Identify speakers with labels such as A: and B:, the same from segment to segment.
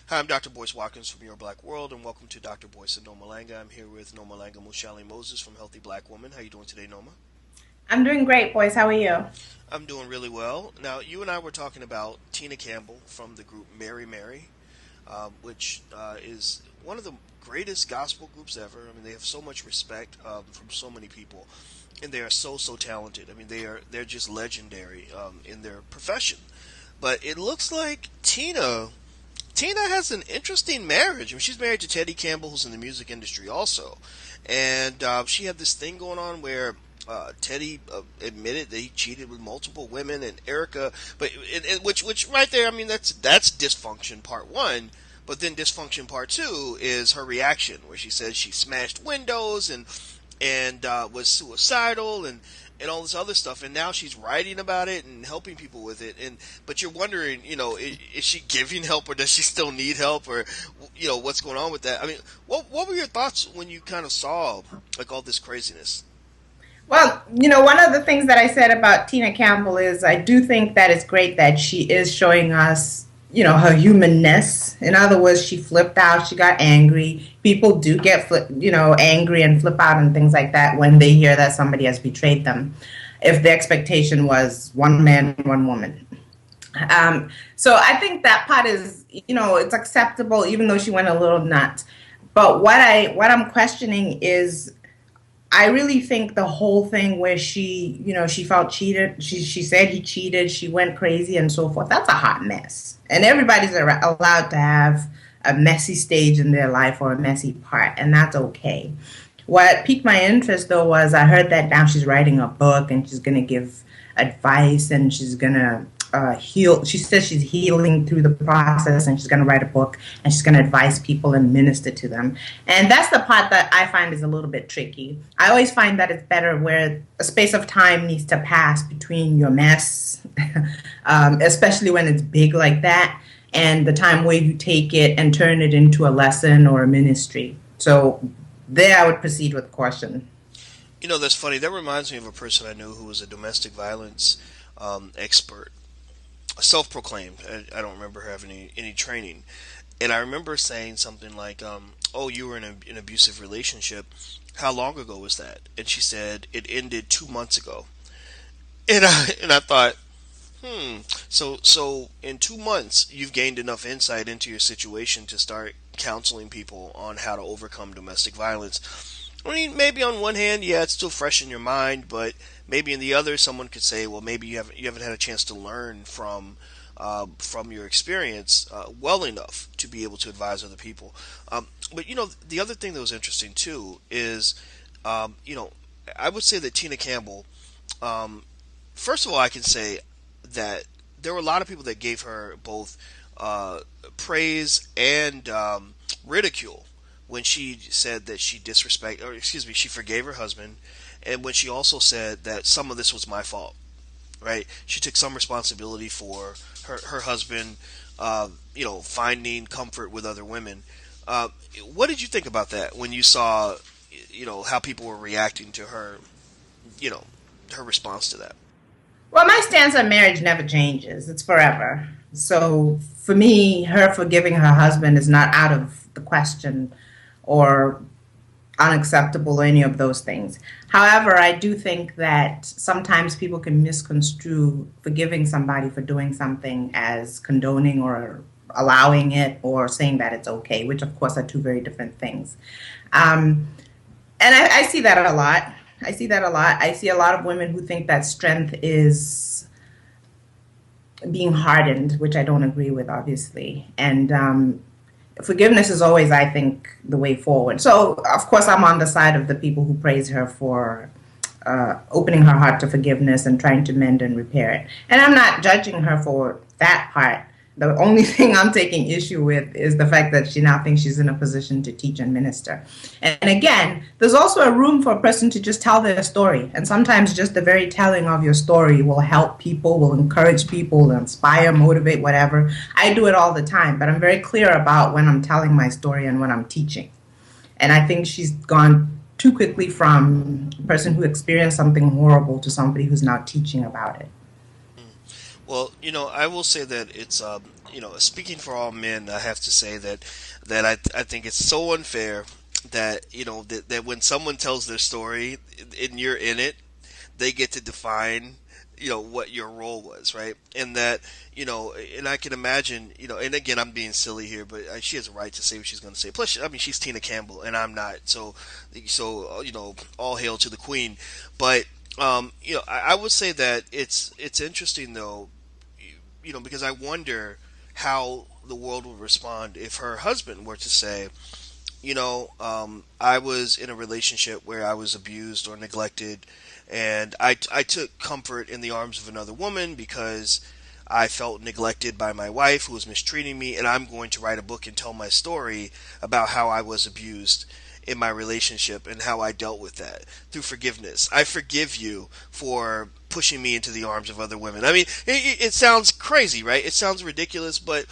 A: Hi, I'm Dr. Boyce Watkins from Your Black World, and welcome to Dr. Boyce and Noma Langa. I'm here with Noma Langa Mushali Moses from Healthy Black Woman. How you doing today, Noma?
B: I'm doing great, boys. How are you?
A: I'm doing really well. Now, you and I were talking about Tina Campbell from the group Mary, which is one of the greatest gospel groups ever. I mean, they have so much respect from so many people, and they are so talented. I mean, they're just legendary in their profession. But it looks like Tina has an interesting marriage. I mean, she's married to Teddy Campbell, who's in the music industry also, and she had this thing going on where Teddy admitted that he cheated with multiple women, and Erica, but which right there, I mean, that's dysfunction part one. But then dysfunction part two is her reaction, where she says she smashed windows and was suicidal and all this other stuff, and now she's writing about it and helping people with it. And but you're wondering, is she giving help or does she still need help, or what's going on with that? I mean, what were your thoughts when you kind of saw like all this craziness?
B: Well, one of the things that I said about Tina Campbell is I do think that it's great that she is showing us, her humanness. In other words, she flipped out, she got angry. People do get, angry and flip out and things like that when they hear that somebody has betrayed them. If the expectation was one man, one woman. So I think that part is, it's acceptable, even though she went a little nuts. But what I'm questioning is I really think the whole thing where she felt cheated, she said he cheated, she went crazy and so forth. That's a hot mess. And everybody's allowed to have a messy stage in their life or a messy part, and that's okay. What piqued my interest though was I heard that now she's writing a book and she's going to give advice and she's going to heal. She says she's healing through the process and she's going to write a book and she's going to advise people and minister to them. And that's the part that I find is a little bit tricky. I always find that it's better where a space of time needs to pass between your mess, especially when it's big like that, and the time where you take it and turn it into a lesson or a ministry. So there I would proceed with caution.
A: That's funny. That reminds me of a person I knew who was a domestic violence expert, self-proclaimed. I don't remember her having any training, and I remember saying something like, "Oh, you were in an abusive relationship. How long ago was that?" And she said it ended 2 months ago. And I thought, so in 2 months you've gained enough insight into your situation to start counseling people on how to overcome domestic violence. I mean, maybe on one hand, yeah, it's still fresh in your mind, but maybe in the other, someone could say, well, maybe you haven't had a chance to learn from your experience well enough to be able to advise other people. But the other thing that was interesting too is, you know, I would say that Tina Campbell. Um, First of all, I can say that there were a lot of people that gave her both uh, praise and ridicule when she said that or excuse me, she forgave her husband, and when she also said that some of this was my fault. Right? She took some responsibility for her husband, finding comfort with other women. Uh, what did you think about that when you saw, how people were reacting to her, you know, her response to that?
B: Well, my stance on marriage never changes. It's forever. So for me, her forgiving her husband is not out of the question or unacceptable or any of those things. However, I do think that sometimes people can misconstrue forgiving somebody for doing something as condoning or allowing it or saying that it's okay, which of course are two very different things. Um, and I see that a lot. I see that a lot. I see a lot of women who think that strength is being hardened, which I don't agree with, obviously. And forgiveness is always, I think, the way forward. So, of course, I'm on the side of the people who praise her for opening her heart to forgiveness and trying to mend and repair it. And I'm not judging her for that part. The only thing I'm taking issue with is the fact that she now thinks she's in a position to teach and minister. And again, there's also a room for a person to just tell their story. And sometimes just the very telling of your story will help people, will encourage people, will inspire, motivate, whatever. I do it all the time, but I'm very clear about when I'm telling my story and when I'm teaching. And I think she's gone too quickly from a person who experienced something horrible to somebody who's now teaching about it.
A: Well, I will say that speaking for all men, I have to say that I think it's so unfair that that when someone tells their story and you're in it, they get to define what your role was, right? And that and I can imagine, and again, I'm being silly here, but she has a right to say what she's going to say. Plus, I mean, she's Tina Campbell and I'm not, so all hail to the queen. But I would say that it's interesting though, because I wonder how the world would respond if her husband were to say, I was in a relationship where I was abused or neglected, and I took comfort in the arms of another woman because I felt neglected by my wife who was mistreating me, and I'm going to write a book and tell my story about how I was abused in my relationship and how I dealt with that through forgiveness. I forgive you for pushing me into the arms of other women. I mean, it sounds crazy, right? It sounds ridiculous, but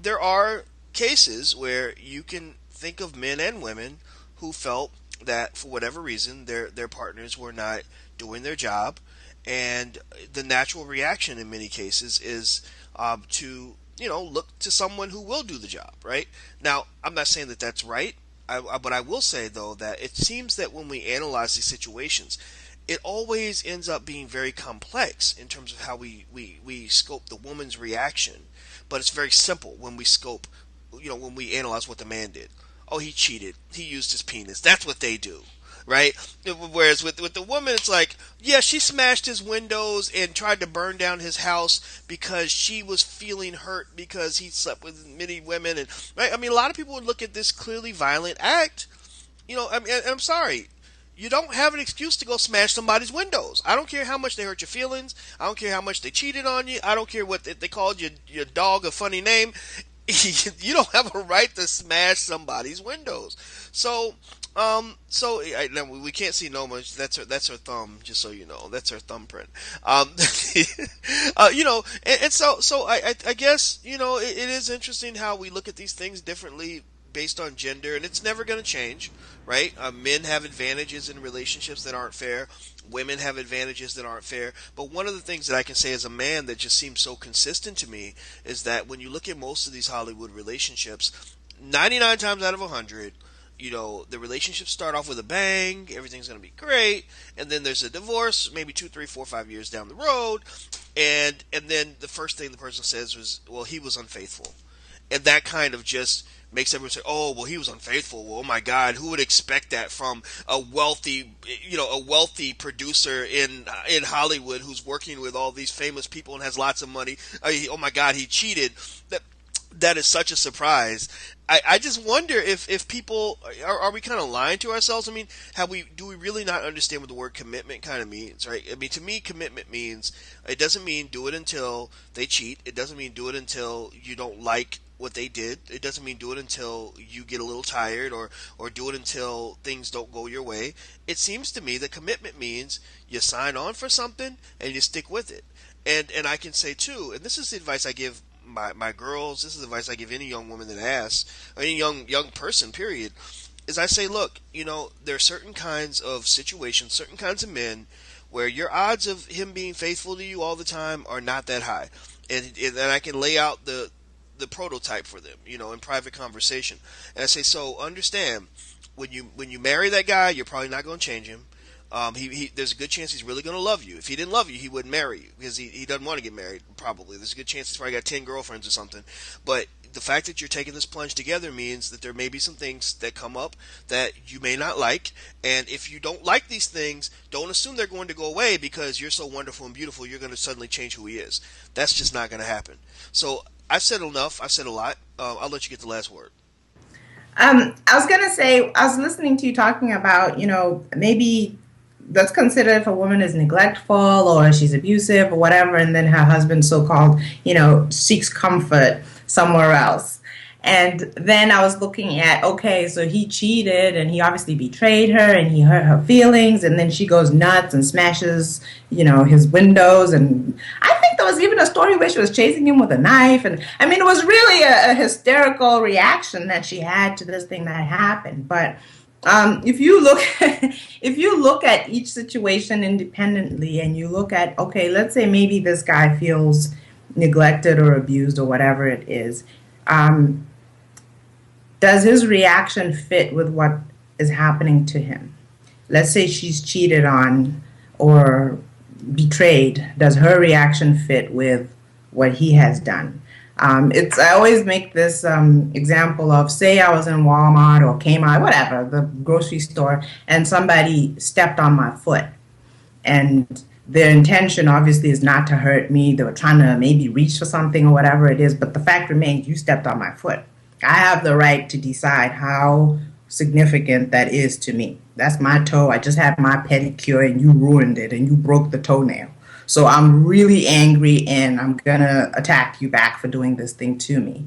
A: there are cases where you can think of men and women who felt that for whatever reason their partners were not doing their job, and the natural reaction in many cases is to look to someone who will do the job. Right now, I'm not saying that that's right. But I will say though that it seems that when we analyze these situations, it always ends up being very complex in terms of how we scope the woman's reaction, but it's very simple when we scope, when we analyze what the man did. Oh, he cheated. He used his penis. That's what they do, right? Whereas with the woman, it's like, yeah, she smashed his windows and tried to burn down his house because she was feeling hurt because he slept with many women, and right. I mean, a lot of people would look at this clearly violent act. I mean, and I'm sorry. You don't have an excuse to go smash somebody's windows. I don't care how much they hurt your feelings. I don't care how much they cheated on you. I don't care what they called your dog a funny name. You don't have a right to smash somebody's windows. Now we can't see Noma. That's her thumb. Just so you know, that's her thumbprint. Um, and I guess it is interesting how we look at these things differently based on gender, and it's never going to change, right? Men have advantages in relationships that aren't fair. Women have advantages that aren't fair. But one of the things that I can say as a man that just seems so consistent to me is that when you look at most of these Hollywood relationships, 99 times out of 100, the relationships start off with a bang, everything's going to be great, and then there's a divorce, maybe 2, 3, 4, 5 years down the road, and then the first thing the person says was, well, he was unfaithful. And that kind of just makes everyone say, "Oh, well, he was unfaithful. Well, oh my God, who would expect that from a wealthy producer in Hollywood who's working with all these famous people and has lots of money? Oh my God, he cheated." That is such a surprise. I just wonder if people are we kind of lying to ourselves. I mean, do we really not understand what the word commitment kind of means, right? I mean, to me, commitment means it doesn't mean do it until they cheat. It doesn't mean do it until you don't like what they did. It doesn't mean do it until you get a little tired, or do it until things don't go your way. It seems to me that commitment means you sign on for something and you stick with it. And I can say too, and this is the advice I give my girls. This is advice I give any young woman that asks, or any young person, period. Is I say, look, there are certain kinds of situations, certain kinds of men, where your odds of him being faithful to you all the time are not that high, and I can lay out the prototype for them, in private conversation. And I say, so understand, when you marry that guy, you're probably not going to change him. There's a good chance he's really going to love you. If he didn't love you, he wouldn't marry you because he doesn't want to get married. Probably there's a good chance he's probably got 10 girlfriends or something. But the fact that you're taking this plunge together means that there may be some things that come up that you may not like. And if you don't like these things, don't assume they're going to go away because you're so wonderful and beautiful. You're going to suddenly change who he is. That's just not going to happen. So I've said enough. I've said a lot. I'll let you get the last word.
B: I was gonna say, I was listening to you talking about, maybe let's consider if a woman is neglectful or she's abusive or whatever, and then her husband, so called, seeks comfort somewhere else. And then I was looking at, okay, so he cheated and he obviously betrayed her and he hurt her feelings, and then she goes nuts and smashes, his windows. And I think there was even a story where she was chasing him with a knife. And I mean, it was really a hysterical reaction that she had to this thing that happened. But if you look if you look at each situation independently and you look at, okay, let's say maybe this guy feels neglected or abused or whatever it is, um, does his reaction fit with what is happening to him? Let's say she's cheated on or betrayed. Does her reaction fit with what he has done? It's I always make this example of, say I was in Walmart or Kmart, whatever, the grocery store, and somebody stepped on my foot, and their intention obviously is not to hurt me. They were trying to maybe reach for something or whatever it is, but the fact remains you stepped on my foot. I have the right to decide how significant that is to me. That's my toe. I just had my pedicure and you ruined it and you broke the toenail. So I'm really angry and I'm gonna attack you back for doing this thing to me.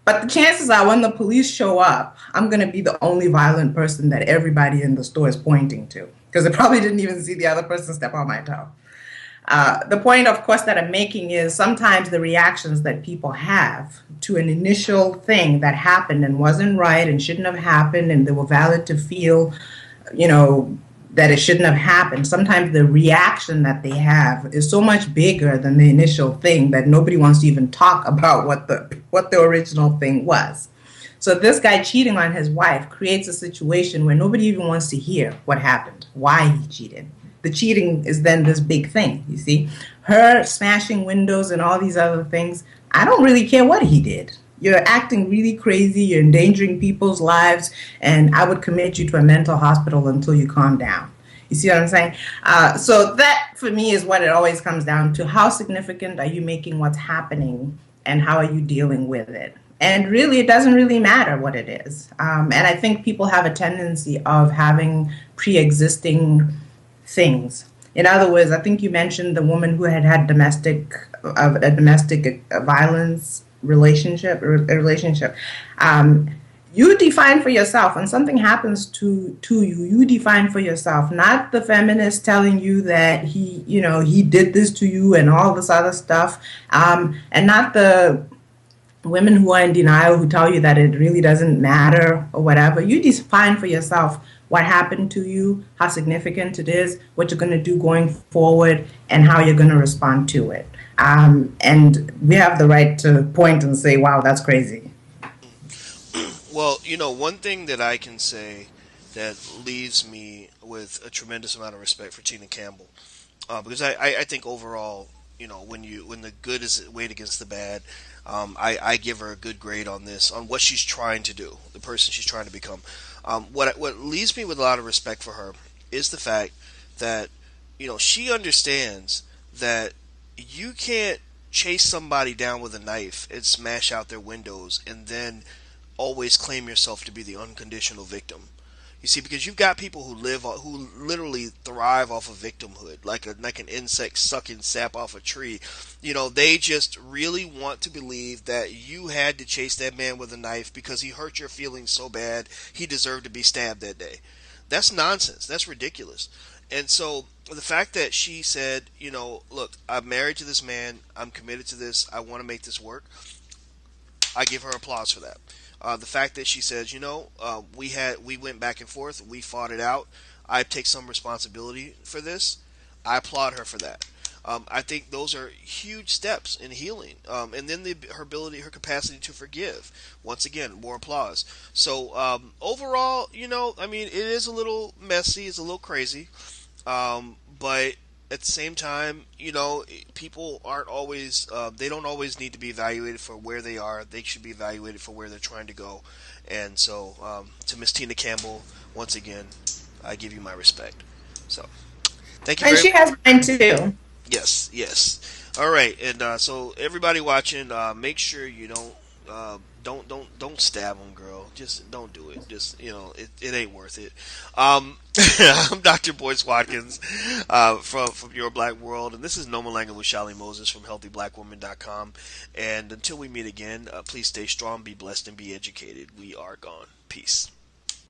B: But the chances are, when the police show up, I'm going to be the only violent person that everybody in the store is pointing to because they probably didn't even see the other person step on my toe. The point, of course, that I'm making is sometimes the reactions that people have to an initial thing that happened and wasn't right and shouldn't have happened, and they were valid to feel, you know, that it shouldn't have happened. Sometimes the reaction that they have is so much bigger than the initial thing that nobody wants to even talk about what the original thing was. So this guy cheating on his wife creates a situation where nobody even wants to hear what happened, why he cheated. The cheating is then this big thing, you see. Her smashing windows and all these other things, I don't really care what he did. You're acting really crazy, you're endangering people's lives, and I would commit you to a mental hospital until you calm down. You see what I'm saying? So that, for me, is what it always comes down to. How significant are you making what's happening, and how are you dealing with it? And really, it doesn't really matter what it is. And I think people have a tendency of having pre-existing things. In other words, I think you mentioned the woman who had had domestic violence relationship. You define for yourself when something happens to you. You define for yourself, not the feminist telling you that he did this to you and all this other stuff, and not the women who are in denial who tell you that it really doesn't matter or whatever. You define for yourself what happened to you, how significant it is, what you're going to do going forward, and how you're going to respond to it. And we have the right to point and say, wow, that's crazy.
A: Well, one thing that I can say that leaves me with a tremendous amount of respect for Tina Campbell, because I think overall, when the good is weighed against the bad, I give her a good grade on this, on what she's trying to do, the person she's trying to become. What leaves me with a lot of respect for her is the fact that she understands that you can't chase somebody down with a knife and smash out their windows and then always claim yourself to be the unconditional victim. You see, because you've got people who literally thrive off of victimhood, like an insect sucking sap off a tree. They just really want to believe that you had to chase that man with a knife because he hurt your feelings so bad he deserved to be stabbed that day. That's nonsense. That's ridiculous. And so the fact that she said, look, I'm married to this man. I'm committed to this. I want to make this work. I give her applause for that. The fact that she says, we went back and forth, we fought it out. I take some responsibility for this. I applaud her for that. I think those are huge steps in healing. And then her capacity to forgive. Once again, more applause. So overall, it is a little messy, it's a little crazy, but at the same time, people aren't always, they don't always need to be evaluated for where they are. They should be evaluated for where they're trying to go. And so, to Miss Tina Campbell, once again, I give you my respect. So, thank you
B: And
A: very
B: she
A: much.
B: has mine too.
A: Yes, yes. All right, and so everybody watching, make sure you don't stab them, girl. Just don't do it. Just it ain't worth it. I'm Dr. Boyce Watkins from Your Black World, and this is No Malanga with Shali Moses from HealthyBlackWoman.com. And until we meet again, please stay strong, be blessed, and be educated. We are gone. Peace.